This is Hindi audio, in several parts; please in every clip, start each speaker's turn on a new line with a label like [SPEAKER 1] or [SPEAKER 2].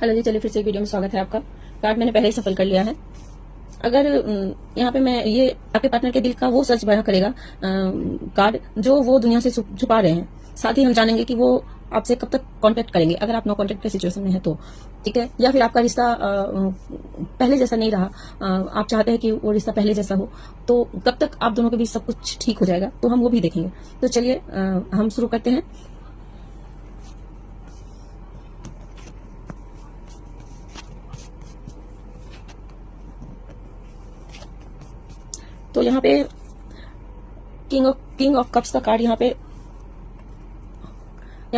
[SPEAKER 1] हेलो जी, चलिए फिर से एक वीडियो में स्वागत है आपका। कार्ड मैंने पहले ही सफल कर लिया है। अगर यहाँ पे मैं ये आपके पार्टनर के दिल का वो सच बयां करेगा कार्ड जो वो दुनिया से छुपा रहे हैं। साथ ही हम जानेंगे कि वो आपसे कब तक कांटेक्ट करेंगे अगर आप नो कांटेक्ट की सिचुएशन में है तो, ठीक है। या फिर आपका रिश्ता पहले जैसा नहीं रहा, आप चाहते हैं कि वो रिश्ता पहले जैसा हो, तो कब तक आप दोनों के बीच सब कुछ ठीक हो जाएगा, तो हम वो भी देखेंगे। तो चलिए हम शुरू करते हैं। तो यहाँ पे किंग ऑफ कप्स का कार्ड, यहाँ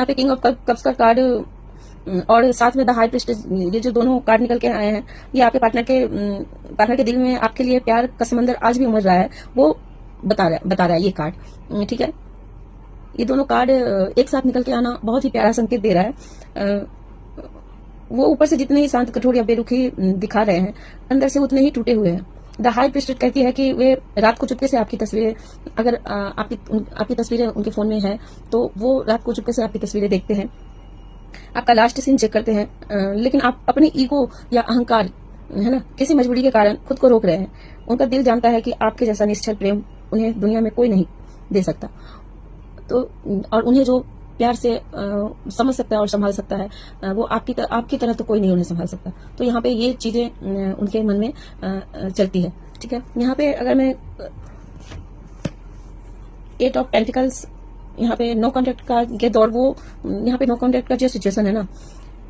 [SPEAKER 1] पे किंग ऑफ कप्स का कार्ड और साथ में द हाई प्रीस्टेस, ये जो दोनों कार्ड निकल के आए हैं, ये आपके पार्टनर के दिल में आपके लिए प्यार का समंदर आज भी उमड़ रहा है, वो बता रहा है ये कार्ड, ठीक है। ये दोनों कार्ड एक साथ निकल के आना बहुत ही प्यारा संकेत दे रहा है। वो ऊपर से जितने ही शांत, कठोर या बेरुखी दिखा रहे हैं, अंदर से उतने ही टूटे हुए हैं। द हाई प्रीस्टेस कहती है कि वे रात को चुपके से आपकी तस्वीरें, अगर आपकी तस्वीरें उनके फोन में है तो वो रात को चुपके से आपकी तस्वीरें देखते हैं, आपका लास्ट सीन चेक करते हैं, लेकिन आप अपनी ईगो या अहंकार, है ना, किसी मजबूरी के कारण खुद को रोक रहे हैं। उनका दिल जानता है कि आपके जैसा निश्चल प्रेम उन्हें दुनिया में कोई नहीं दे सकता, तो और उन्हें जो प्यार से समझ सकता है और संभाल सकता है, वो आपकी तरह तो कोई नहीं उन्हें संभाल सकता। तो यहाँ पे ये चीजें उनके मन में चलती है, ठीक है। यहाँ पे अगर मैं 8 ऑफ पेंटिकल्स, यहाँ पे नो कॉन्टेक्ट का के दौर, वो यहाँ पे नो कॉन्टेक्ट का जो सिचुएशन है ना,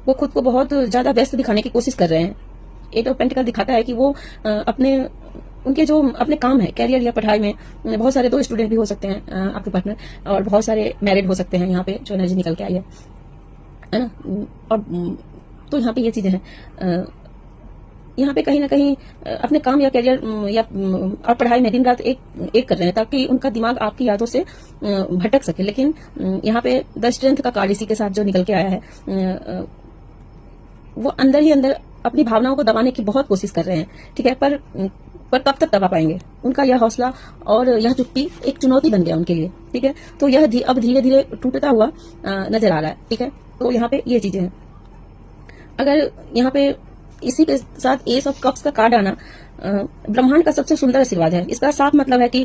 [SPEAKER 1] वो खुद को बहुत ज्यादा व्यस्त दिखाने की कोशिश कर रहे हैं। 8 ऑफ पेंटिकल दिखाता है कि वो उनके जो अपने काम है, कैरियर या पढ़ाई में, बहुत सारे, 2 स्टूडेंट भी हो सकते हैं आपके पार्टनर, और बहुत सारे मैरिड हो सकते हैं, यहाँ पे जो एनर्जी निकल के आई है ना। और तो यहाँ पे ये चीजें हैं, यहाँ पे कहीं ना कहीं अपने काम या कैरियर या और पढ़ाई में दिन रात एक कर रहे हैं, ताकि उनका दिमाग आपकी यादों से भटक सके। लेकिन यहाँ पे द स्ट्रेंथ का कार्ड इसी के साथ जो निकल के आया है, वो अंदर ही अंदर अपनी भावनाओं को दबाने की बहुत कोशिश कर रहे हैं, ठीक है। पर कब तक दबा पाएंगे? उनका यह हौसला और यह चुप्पी एक चुनौती बन गया उनके लिए, ठीक है। तो यह अब धीरे धीरे टूटता हुआ नजर आ रहा है, ठीक है। तो यहाँ पे ये चीजें हैं। अगर यहाँ पे इसी के साथ एस ऑफ कप्स का कार्ड आना ब्रह्मांड का सबसे सुंदर आशीर्वाद है। इसका साफ मतलब है कि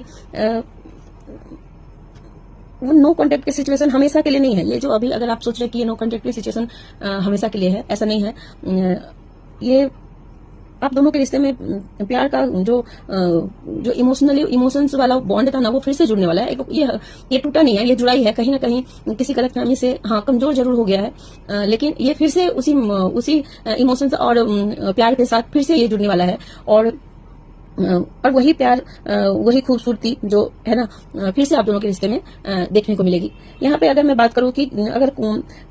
[SPEAKER 1] वो नो कॉन्टेक्ट की सिचुएशन हमेशा के लिए नहीं है। ये जो अभी अगर आप सोच रहे हैं कि ये नो कॉन्टेक्ट की सिचुएशन हमेशा के लिए है, ऐसा नहीं है। ये आप दोनों के रिश्ते में प्यार का जो इमोशंस वाला बॉन्ड था ना, वो फिर से जुड़ने वाला है। ये टूटा नहीं है, ये जुड़ाई है। कहीं ना कहीं किसी गलतफहमी से कमजोर जरूर हो गया है, लेकिन ये फिर से उसी इमोशंस और प्यार के साथ फिर से ये जुड़ने वाला है। और वही प्यार, वही खूबसूरती जो है ना, फिर से आप दोनों के रिश्ते में देखने को मिलेगी। यहाँ पे अगर मैं बात करूँ कि अगर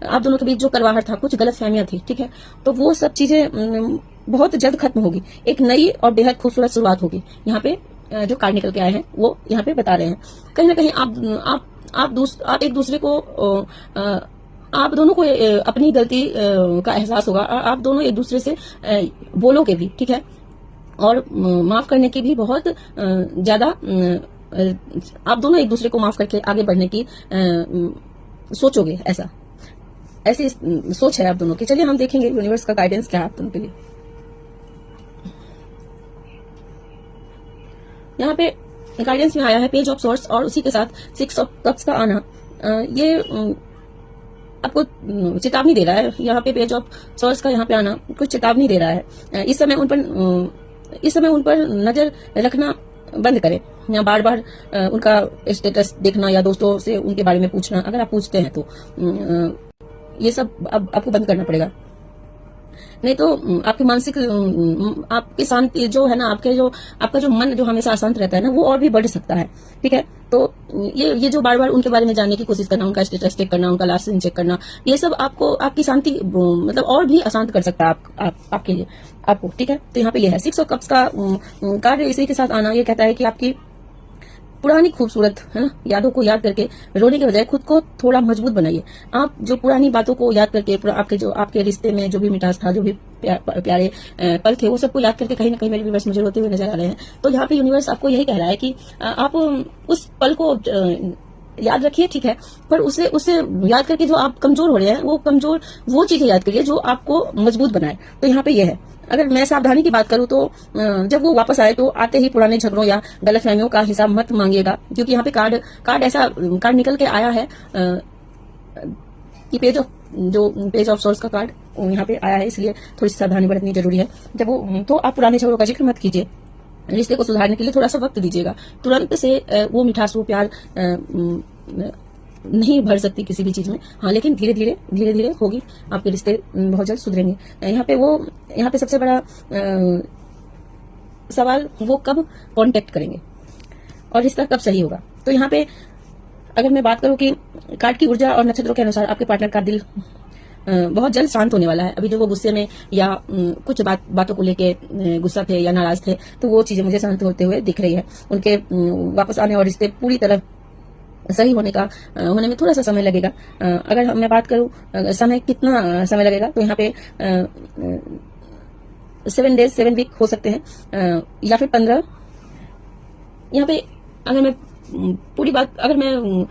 [SPEAKER 1] आप दोनों के बीच जो करवाहट था, कुछ गलतफहमियां थी, ठीक है, तो वो सब चीजें बहुत जल्द खत्म होगी। एक नई और बेहद खूबसूरत शुरुआत होगी। यहाँ पे जो कार्ड निकल के आए हैं वो यहाँ पे बता रहे हैं, कहीं ना कहीं आप एक दूसरे को, आप दोनों को अपनी गलती का एहसास होगा। आप दोनों एक दूसरे से बोलोगे भी, ठीक है, और माफ करने की भी बहुत ज्यादा, आप दोनों एक दूसरे को माफ करके आगे बढ़ने की सोचोगे। ऐसी सोच है आप दोनों की। चलिए हम देखेंगे यूनिवर्स का गाइडेंस क्या है आप दोनों के लिए। यहाँ पे गाइडेंस में आया है पेज ऑफ सोर्स और उसी के साथ 6 ऑफ कप्स का आना। ये आपको चेतावनी दे रहा है। यहाँ पे पेज ऑफ सोर्स का यहाँ पे आना कुछ चेतावनी दे रहा है। इस समय उन पर नजर रखना बंद करें, या बार बार उनका स्टेटस देखना या दोस्तों से उनके बारे में पूछना, अगर आप पूछते हैं तो ये सब अब आपको बंद करना पड़ेगा। नहीं तो आपकी मानसिक, आपकी शांति जो है ना, आपका जो मन जो हमेशा अशांत रहता है ना, वो और भी बढ़ सकता है, ठीक है। तो ये जो बार बार उनके बारे में जानने की कोशिश करना, उनका स्टेटस चेक करना, उनका लास्ट सीन चेक करना, ये सब आपकी शांति मतलब और भी अशांत कर सकता है आपके लिए, आपको, ठीक है। तो यहाँ पे ये है 6 ऑफ कप्स का कार्ड इसी के साथ आना। ये कहता है कि आपकी पुरानी खूबसूरत, है ना, यादों को याद करके रोने के बजाय खुद को थोड़ा मजबूत बनाइए। आप जो पुरानी बातों को याद करके, आपके रिश्ते में जो भी मिठास था, जो भी प्यारे पल थे, वो सबको याद करके कहीं ना कहीं मेरे व्यूअर्स मुझे रोते हुए नजर आ रहे हैं। तो यहाँ पे यूनिवर्स आपको यही कह रहा है कि आप उस पल को याद रखिए, ठीक है, पर उसे उसे याद करके जो आप कमजोर हो रहे हैं, वो चीजें याद करिए जो आपको मजबूत बनाए। तो यहाँ पे ये है। अगर मैं सावधानी की बात करूं तो जब वो वापस आए तो आते ही पुराने झगड़ों या गलतफहमियों का हिसाब मत मांगिएगा, क्योंकि यहाँ पे कार्ड निकल के आया है कि पेज ऑफ सोर्स का कार्ड यहाँ पे आया है, इसलिए थोड़ी सी सावधानी बरतनी जरूरी है। जब वो तो आप पुराने झगड़ों का जिक्र मत कीजिए, रिश्ते को सुधारने के लिए थोड़ा सा वक्त दीजिएगा। तुरंत से वो मिठास, वो प्यार नहीं भर सकती किसी भी चीज में, हाँ, लेकिन धीरे धीरे होगी, आपके रिश्ते बहुत जल्द सुधरेंगे। यहाँ पे सबसे बड़ा सवाल, वो कब कांटेक्ट करेंगे और रिश्ता कब सही होगा। तो यहाँ पे अगर मैं बात करूं कि कार्ड की ऊर्जा और नक्षत्रों के अनुसार आपके पार्टनर का दिल बहुत जल्द शांत होने वाला है। अभी जो वो गुस्से में या कुछ बातों को लेके गुस्सा थे या नाराज थे, तो वो चीजें मुझे शांत होते हुए दिख रही है। उनके वापस आने और रिश्ते पूरी तरह सही होने में थोड़ा सा समय लगेगा। अगर मैं बात करूं समय, कितना समय लगेगा, तो यहाँ पे 7 डेज 7 वीक हो सकते हैं, या फिर 15। यहाँ पे अगर मैं पूरी बात, अगर मैं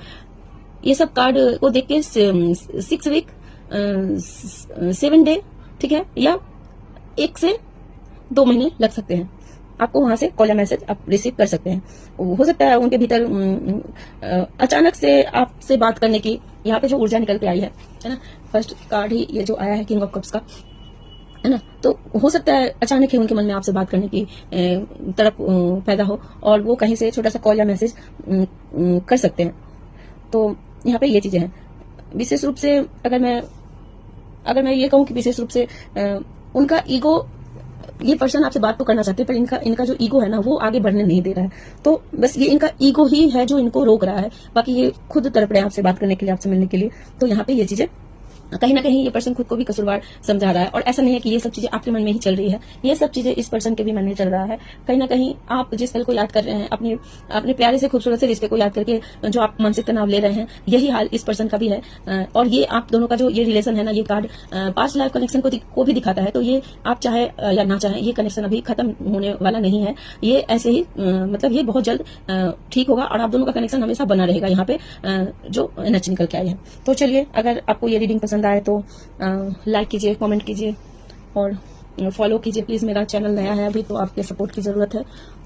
[SPEAKER 1] ये सब कार्ड को देख के 6 वीक 7 डे, ठीक है, या 1 से 2 महीने लग सकते हैं। आपको वहां से कॉल या मैसेज आप रिसीव कर सकते हैं। हो सकता है उनके भीतर अचानक से आपसे बात करने की यहाँ पे जो ऊर्जा निकल के आई है ना, फर्स्ट कार्ड ही ये जो आया है किंग ऑफ कप्स का, है ना, तो हो सकता है अचानक ही उनके मन में आपसे बात करने की तड़प पैदा हो और वो कहीं से छोटा सा कॉल या मैसेज कर सकते हैं। तो यहाँ पे ये चीजें हैं। विशेष रूप से अगर मैं ये कहूँ कि विशेष रूप से उनका ईगो, ये पर्सन आपसे बात तो करना चाहते हैं, पर इनका जो ईगो है ना, वो आगे बढ़ने नहीं दे रहा है। तो बस ये इनका ईगो ही है जो इनको रोक रहा है, बाकी ये खुद तड़प रहे हैं आपसे बात करने के लिए, आपसे मिलने के लिए। तो यहाँ पे ये चीजें कहीं ना कहीं ये पर्सन खुद को भी कसूरवार समझा रहा है। और ऐसा नहीं है कि ये सब चीजें आपके मन में ही चल रही है, ये सब चीजें इस पर्सन के भी मन में चल रहा है। कहीं ना कहीं आप जिस पल को याद कर रहे हैं, अपने प्यारे से खूबसूरत से रिश्ते को याद करके जो आप मानसिक तनाव ले रहे हैं, यही हाल इस पर्सन का भी है। और ये आप दोनों का जो ये रिलेशन है ना, ये कार्ड पास्ट लाइफ कनेक्शन को भी दिखाता है। तो ये आप चाहे या ना चाहे, ये कनेक्शन अभी खत्म होने वाला नहीं है। ये ऐसे ही मतलब ये बहुत जल्द ठीक होगा और आप दोनों का कनेक्शन हमेशा बना रहेगा। यहाँ पे जो एनर्जी निकल के आई है। तो चलिए, अगर आपको ये रीडिंग पसंद आए तो लाइक कीजिए, कमेंट कीजिए और फॉलो कीजिए प्लीज। मेरा चैनल नया है अभी, तो आपके सपोर्ट की जरूरत है।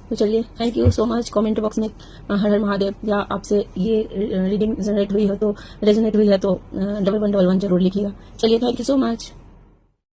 [SPEAKER 1] तो चलिए, thank you so much. Comment box में हर हर महादेव, या आपसे ये रीडिंग जनरेट हुई है तो रेजोनेट हुई है तो 1111 जरूर लिखिएगा। चलिए, थैंक यू सो मच।